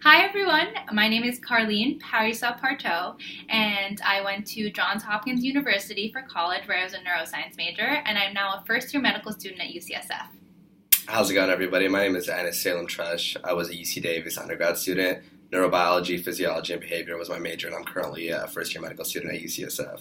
Hi everyone, my name is Carlene Parisa-Parteau, and I went to Johns Hopkins University for college where I was a neuroscience major, and I'm now a first-year medical student at UCSF. How's it going, everybody? My name is Anas Tresh. I was a UC Davis undergrad student. Neurobiology, physiology, and behavior was my major, and I'm currently a first-year medical student at UCSF.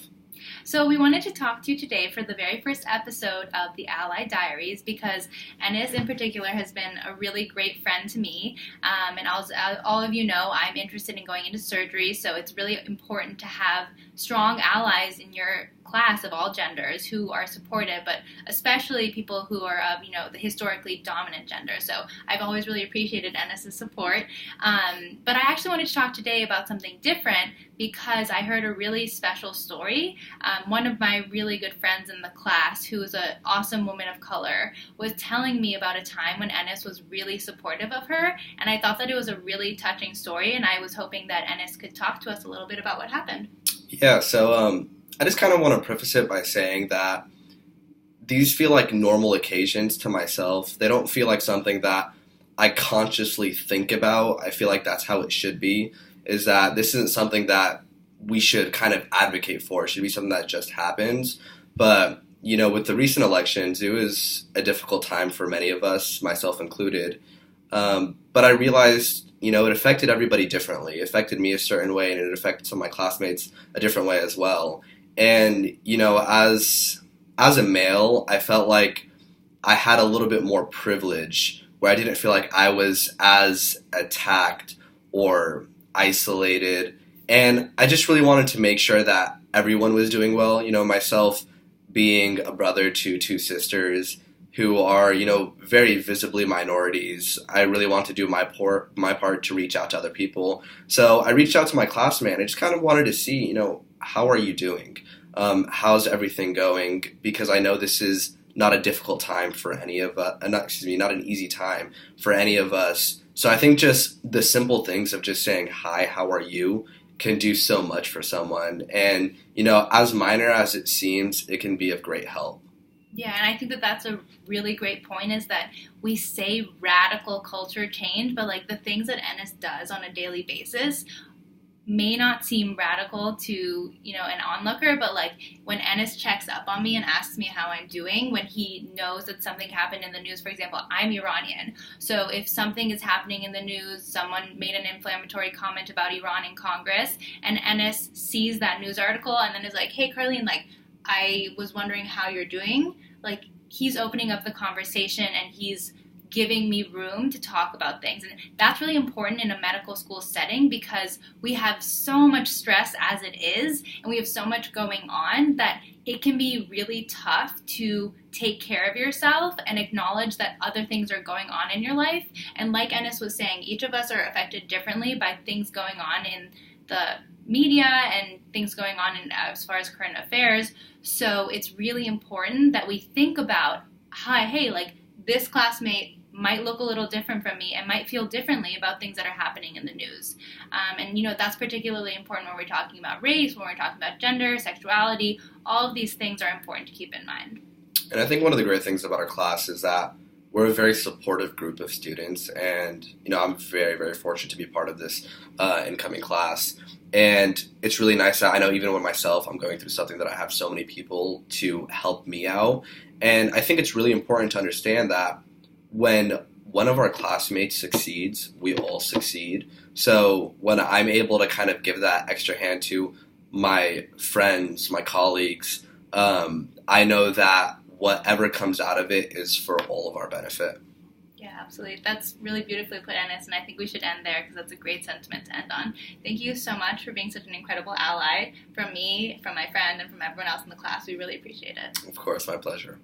So we wanted to talk to you today for the very first episode of the Ally Diaries because Anas in particular has been a really great friend to me. And as all of you know, I'm interested in going into surgery, so it's really important to have strong allies in your class of all genders who are supportive, but especially people who are of, the historically dominant gender. So I've always really appreciated Anas' support. But I actually wanted to talk today about something different because I heard a really special story. One of my really good friends in the class, who is an awesome woman of color, was telling me about a time when Anas was really supportive of her, and I thought that it was a really touching story, and I was hoping that Anas could talk to us a little bit about what happened. Yeah, so I just kind of want to preface it by saying that these feel like normal occasions to myself. They don't feel like something that I consciously think about. I feel like that's how it should be, is that this isn't something that we should kind of advocate for. It should be something that just happens. But, with the recent elections, it was a difficult time for many of us, myself included. But I realized, it affected everybody differently. It affected me a certain way, and it affected some of my classmates a different way as well. And, as a male, I felt like I had a little bit more privilege where I didn't feel like I was as attacked or isolated. And I just really wanted to make sure that everyone was doing well. Myself being a brother to two sisters who are, very visibly minorities, I really want to do my part to reach out to other people. So I reached out to my classmate. I just kind of wanted to see, how are you doing? How's everything going? Because I know this is not a difficult time for any of us, not an easy time for any of us. So I think just the simple things of just saying, hi, how are you, can do so much for someone. And, as minor as it seems, it can be of great help. Yeah, and I think that that's a really great point, is that we say radical culture change, but the things that Anas does on a daily basis may not seem radical to, an onlooker, but when Anas checks up on me and asks me how I'm doing, when he knows that something happened in the news, for example, I'm Iranian. So if something is happening in the news, someone made an inflammatory comment about Iran in Congress, and Anas sees that news article and then is like, hey, Carlene, I was wondering how you're doing. He's opening up the conversation and he's giving me room to talk about things. And that's really important in a medical school setting because we have so much stress as it is, and we have so much going on that it can be really tough to take care of yourself and acknowledge that other things are going on in your life. And like Anas was saying, each of us are affected differently by things going on in the media and things going on as far as current affairs. So it's really important that we think about, hey, this classmate might look a little different from me and might feel differently about things that are happening in the news. And that's particularly important when we're talking about race, when we're talking about gender, sexuality. All of these things are important to keep in mind. And I think one of the great things about our class is that we're a very supportive group of students, and I'm very, very fortunate to be part of this incoming class. And it's really nice that I know even with myself, I'm going through something that I have so many people to help me out. And I think it's really important to understand that when one of our classmates succeeds, we all succeed. So when I'm able to kind of give that extra hand to my friends, my colleagues, I know that whatever comes out of it is for all of our benefit. Yeah, absolutely. That's really beautifully put, Anas, and I think we should end there because that's a great sentiment to end on. Thank you so much for being such an incredible ally from me, from my friend, and from everyone else in the class. We really appreciate it. Of course, my pleasure.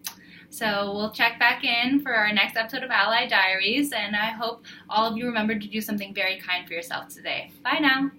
So we'll check back in for our next episode of Ally Diaries, and I hope all of you remember to do something very kind for yourself today. Bye now.